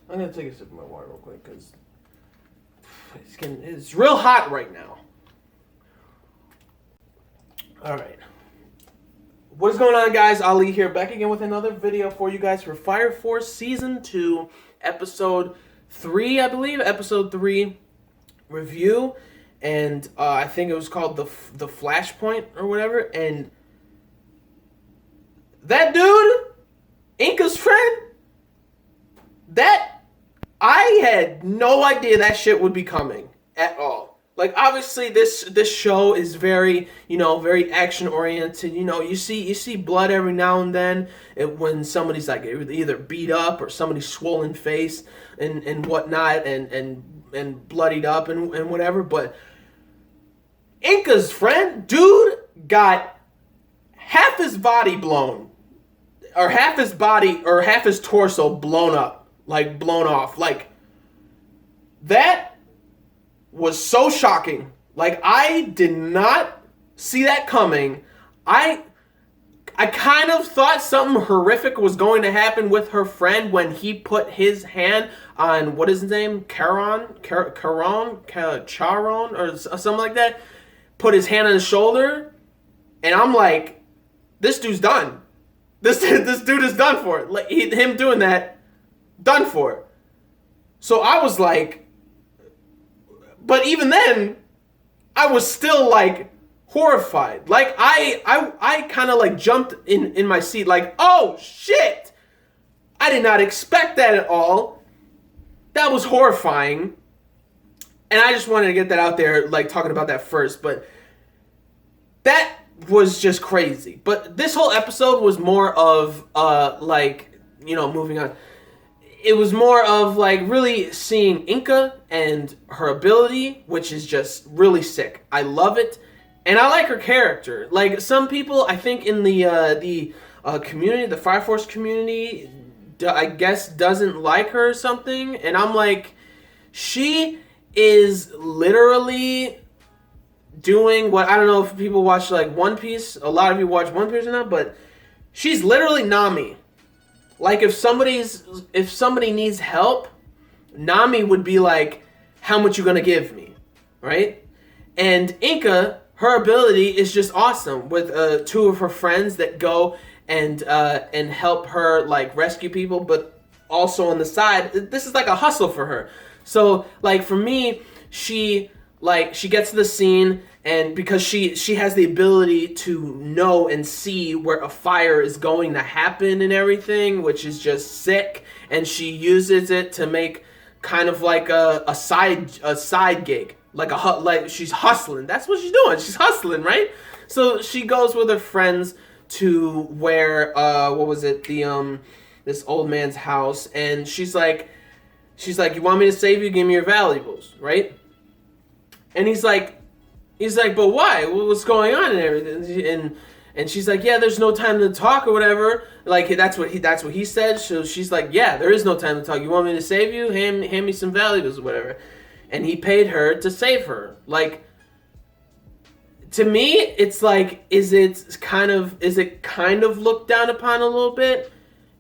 I'm gonna take a sip of my water real quick because it's real hot right now. All right. What is going on, guys? Ali here, back again with another video for you guys for Fire Force Season 2, Episode 3, I believe. Episode 3 review. And I think it was called the Flashpoint or whatever. And that dude, Inca's friend, I had no idea that shit would be coming at all. Like, obviously, this show is very, very action oriented. You see blood every now and then when somebody's like either beat up or somebody's swollen face and whatnot and bloodied up and whatever. But Inca's friend, dude, got half his body blown, or half his body or half his torso blown up, like blown off, like that. Was so shocking. Like, I did not see that coming. I kind of thought something horrific was going to happen with her friend when he put his hand on, what is his name? Charon, or something like that. Put his hand on his shoulder. And I'm like, this dude's done. This dude is done for it. Like, him doing that, done for it. So I was like, but even then, I was still, like, horrified. Like, I kind of, like, jumped in my seat, like, oh, shit! I did not expect that at all. That was horrifying. And I just wanted to get that out there, like, talking about that first. But that was just crazy. But this whole episode was more of, moving on. It was more of, like, really seeing Inca and her ability, which is just really sick. I love it. And I like her character. Like, some people, I think, in the community, the Fire Force community, I guess, doesn't like her or something. And I'm like, she is literally doing what, I don't know if people watch, like, One Piece. A lot of you watch One Piece or not, but she's literally Nami. Like, if somebody needs help, Nami would be like, how much you gonna give me, right? And Inca, her ability is just awesome with two of her friends that go and help her, like, rescue people, but also on the side, this is like a hustle for her. So, like, for me, she gets to the scene, and because she has the ability to know and see where a fire is going to happen and everything, which is just sick, and she uses it to make kind of like a side gig, like she's hustling. That's what she's doing. She's hustling, right? So she goes with her friends to where this old man's house, and she's like, you want me to save you? Give me your valuables, right? And he's like, but why? What's going on and everything? And she's like, yeah, there's no time to talk or whatever. Like, that's what he said. So she's like, yeah, there is no time to talk. You want me to save you? Hand me some valuables or whatever. And he paid her to save her. Like, to me, it's like, is it kind of looked down upon a little bit?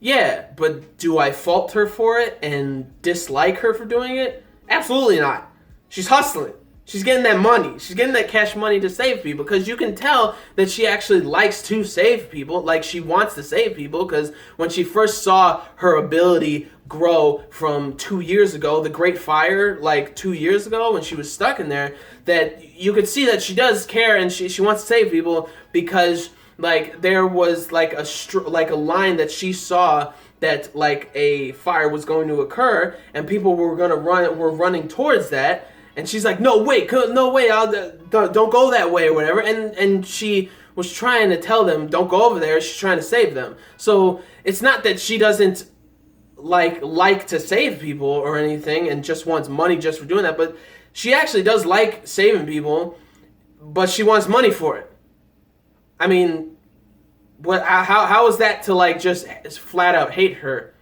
Yeah, but do I fault her for it and dislike her for doing it? Absolutely not. She's hustling. She's getting that money. She's getting that cash money to save people, because you can tell that she actually likes to save people. Like, she wants to save people, because when she first saw her ability grow from 2 years ago, the Great Fire, like 2 years ago when she was stuck in there, that you could see that she does care and she wants to save people, because, like, there was like a line that she saw that, like, a fire was going to occur and people were running towards that. And she's like, no way, don't go that way or whatever. And she was trying to tell them, don't go over there. She's trying to save them. So it's not that she doesn't like to save people or anything and just wants money just for doing that. But she actually does like saving people, but she wants money for it. I mean, how is that to, like, just flat out hate her?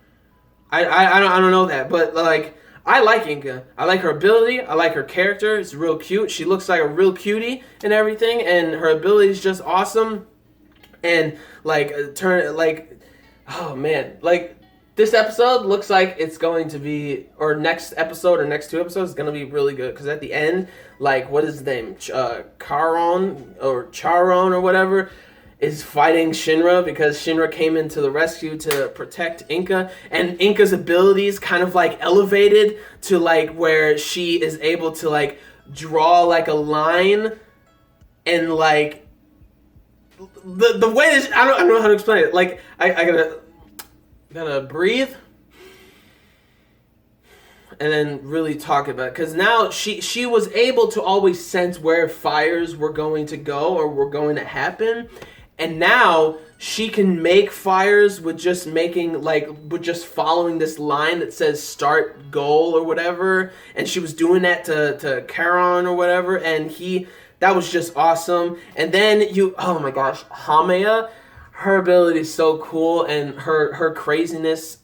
I don't know that, but, like, I like Inca. I like her ability. I like her character. It's real cute. She looks like a real cutie and everything, and her ability is just awesome. And, like, oh man, like, This episode looks like it's going to be, or next episode or next 2 episodes is going to be really good. Because at the end, like, what is his name? Charon or whatever is fighting Shinra because Shinra came into the rescue to protect Inca. And Inca's abilities kind of, like, elevated to, like, where she is able to, like, draw, like, a line and, like, the way that I don't know how to explain it. Like, I gotta breathe and then really talk about it, because now she was able to always sense where fires were going to go or were going to happen, and now she can make fires with just following this line that says start goal or whatever, and she was doing that to Charon or whatever, and that was just awesome. And then oh my gosh, Hamea, her ability is so cool, and her craziness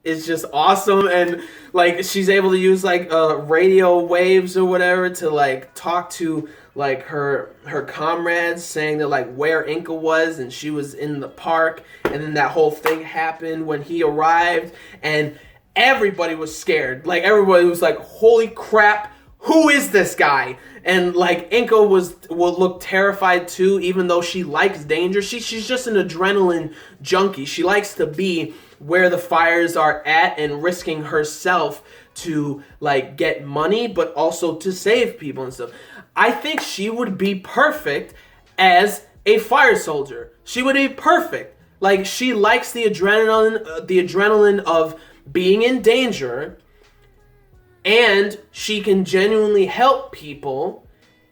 is just awesome, and like she's able to use like radio waves or whatever to like talk to like her comrades, saying that like where Inca was, and she was in the park, and then that whole thing happened when he arrived, and everybody was scared. Like everybody was like, holy crap, who is this guy? And like Inca will look terrified too, even though she likes danger. She's just an adrenaline junkie. She likes to be where the fires are at and risking herself to like get money, but also to save people and stuff. I think she would be perfect as a fire soldier. She would be perfect. Like she likes the adrenaline of being in danger. And she can genuinely help people,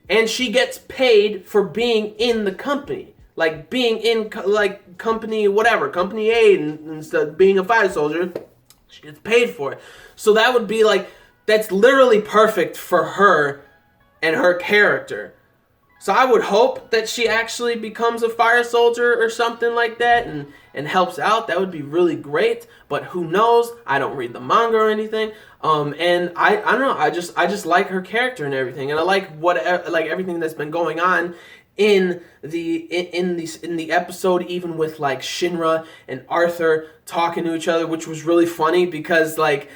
and she gets paid for being in the company, like being in like company whatever, company A, and instead of being a fire soldier, she gets paid for it. So that would be like, that's literally perfect for her and her character. So I would hope that she actually becomes a fire soldier or something like that and helps out. That would be really great. But who knows? I don't read the manga or anything. And I don't know. I just like her character and everything, and I like everything that's been going on in the episode, even with like Shinra and Arthur talking to each other, which was really funny because like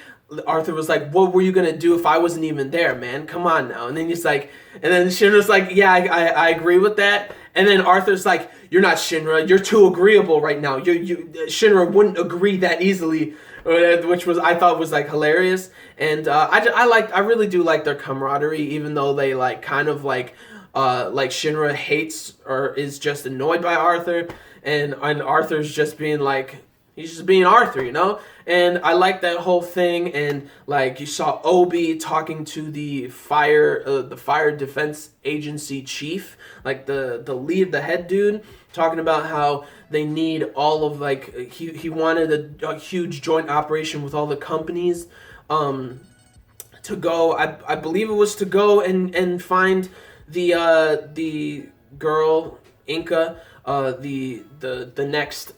Arthur was like, what were you gonna do if I wasn't even there, man? Come on now. And then he's like, and then Shinra's like, yeah, I agree with that. And then Arthur's like, you're not Shinra, you're too agreeable right now. Shinra wouldn't agree that easily, which I thought was like hilarious. And I really do like their camaraderie, even though they like kind of like Shinra hates or is just annoyed by Arthur, and Arthur's just being like, he's just being Arthur, you know? And I like that whole thing. And like you saw Obi talking to the fire defense agency chief, like the lead, the head dude, talking about how they need all of like he wanted a huge joint operation with all the companies to go. I believe it was to go and find the girl Inca, the next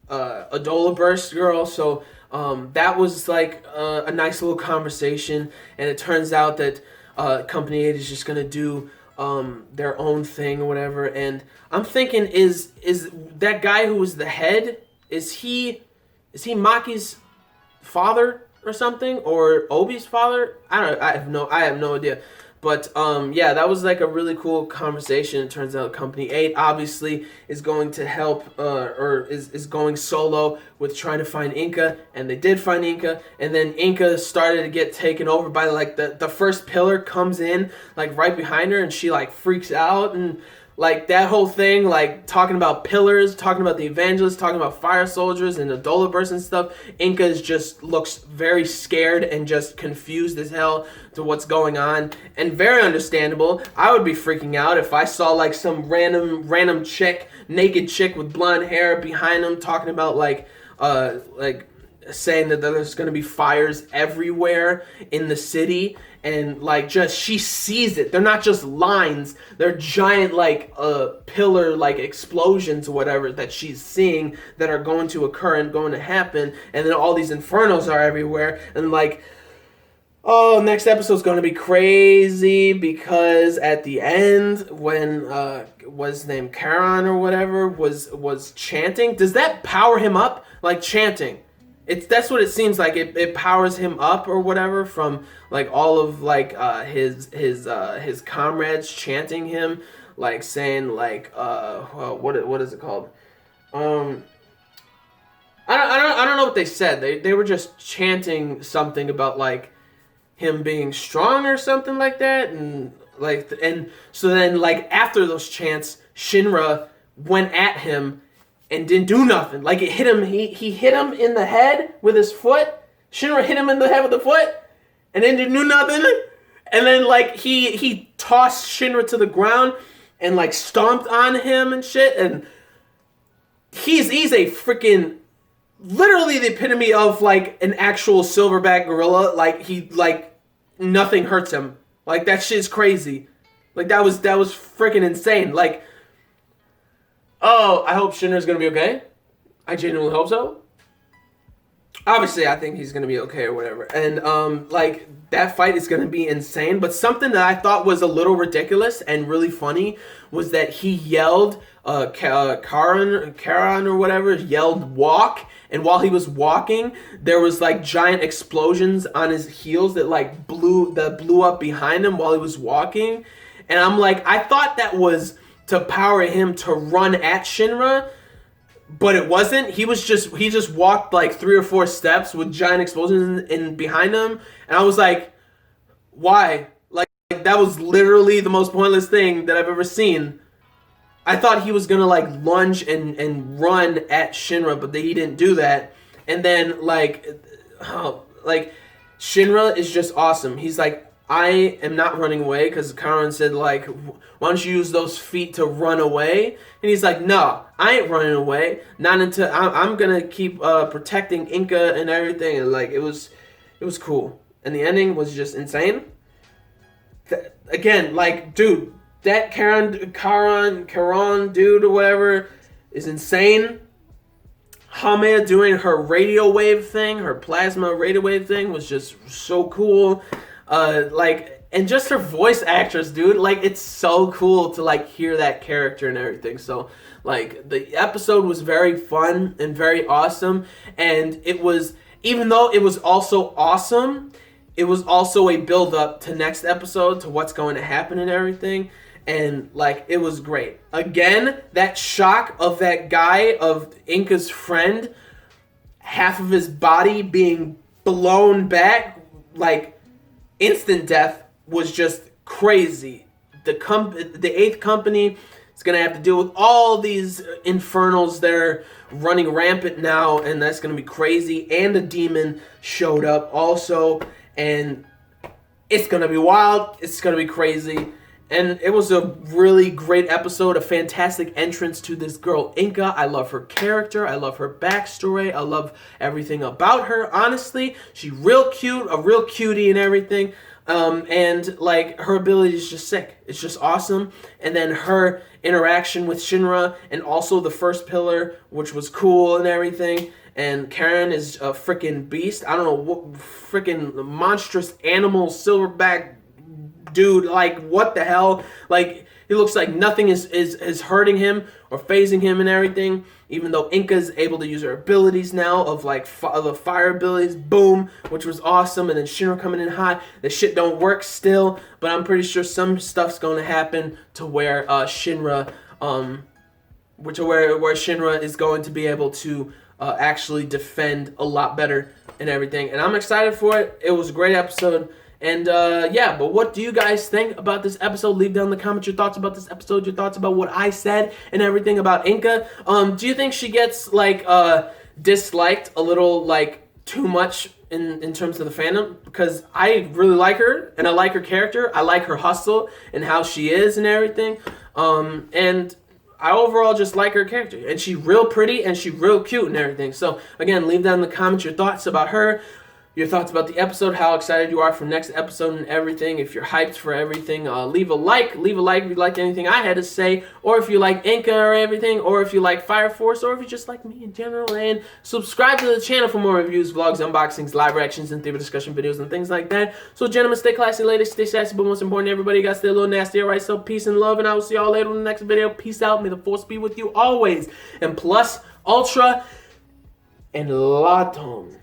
Adola Burst girl. So that was like a nice little conversation, and it turns out that Company 8 is just gonna do their own thing or whatever. And I'm thinking, is that guy who was the head, is he Maki's father or something, or Obi's father? I have no idea. But yeah, that was like a really cool conversation. It turns out Company 8 obviously is going to help, or is going solo with trying to find Inca, and they did find Inca, and then Inca started to get taken over by like the first pillar comes in like right behind her, and she like freaks out, and like that whole thing, like talking about pillars, talking about the evangelists, talking about fire soldiers and the Adola Burst and stuff. Inca just looks very scared and just confused as hell to what's going on, and very understandable. I would be freaking out if I saw like some random chick, naked chick with blonde hair behind them, talking about like saying that there's going to be fires everywhere in the city, and like just she sees it. They're not just lines, they're giant like pillar like explosions or whatever that she's seeing that are going to occur and going to happen, and then all these infernos are everywhere. And like, oh, next episode's going to be crazy, because at the end when was named Charon or whatever was chanting, does that power him up? Like chanting, that's what it seems like. It powers him up or whatever from like all of like his comrades chanting him, like saying like what is it called? I don't know what they said. They were just chanting something about like him being strong or something like that, and so then like after those chants, Shinra went at him and didn't do nothing. Like it hit him. He hit him in the head with his foot. Shinra hit him in the head with the foot, and then didn't do nothing. And then like he tossed Shinra to the ground and like stomped on him and shit. And he's a freaking literally the epitome of like an actual silverback gorilla. Like he like nothing hurts him. Like that shit's crazy. Like that was freaking insane. Like, oh, I hope Shinra's gonna be okay. I genuinely hope so. Obviously, I think he's gonna be okay or whatever. And like that fight is gonna be insane. But something that I thought was a little ridiculous and really funny was that he yelled, Charon or whatever, yelled walk. And while he was walking, there was like giant explosions on his heels that like blew up behind him while he was walking. And I'm like, I thought that was to power him to run at Shinra, but it wasn't. He just walked like 3 or 4 steps with giant explosions in behind him, and I was like, why? Like that was literally the most pointless thing that I've ever seen. I thought he was gonna like lunge and run at Shinra, but he didn't do that. And then like Shinra is just awesome. He's like, I am not running away, because Charon said like, why don't you use those feet to run away? And he's like, no, I ain't running away. Not until I'm gonna keep protecting Inca and everything. And like it was cool. And the ending was just insane. Again, like, dude, that Charon dude or whatever is insane. Hamea doing her radio wave thing, her plasma radio wave thing was just so cool. And just her voice actress, dude, like it's so cool to like hear that character and everything. So like the episode was very fun and very awesome, and it was, even though it was also awesome, it was also a build up to next episode, to what's going to happen and everything. And like it was great. Again, that shock of that guy, of Inca's friend, half of his body being blown back, like instant death, was just crazy. The 8th company is gonna have to deal with all these infernals that are running rampant now, and that's gonna be crazy. And a demon showed up also, and it's gonna be wild. It's gonna be crazy. And it was a really great episode, a fantastic entrance to this girl, Inca. I love her character. I love her backstory. I love everything about her, honestly. She's real cute, a real cutie and everything. And like her ability is just sick. It's just awesome. And then her interaction with Shinra, and also the first pillar, which was cool and everything. And Charon is a freaking beast. I don't know what freaking monstrous animal silverback dude, like what the hell? Like he looks like nothing is hurting him or phasing him and everything, even though Inca's able to use her abilities now of like the fire abilities, boom, which was awesome. And then Shinra coming in hot. The shit don't work still, but I'm pretty sure some stuff's going to happen to where Shinra where Shinra is going to be able to actually defend a lot better and everything. And I'm excited for it. It was a great episode. And yeah, but what do you guys think about this episode? Leave down in the comments your thoughts about this episode, your thoughts about what I said and everything about Inca. Do you think she gets like disliked a little, like too much in terms of the fandom? Because I really like her, and I like her character. I like her hustle and how she is and everything. And I overall just like her character, and she's real pretty and she's real cute and everything. So again, leave down in the comments your thoughts about her, your thoughts about the episode, how excited you are for next episode and everything. If you're hyped for everything, leave a like if you liked anything I had to say, or if you like Inca or everything, or if you like Fire Force, or if you just like me in general. And subscribe to the channel for more reviews, vlogs, unboxings, live reactions, and theater discussion videos and things like that. So gentlemen, stay classy, ladies, stay sassy, but most important, everybody, you gotta stay a little nasty, alright? So peace and love, and I will see y'all later in the next video. Peace out. May the force be with you always. And plus, ultra and Latom.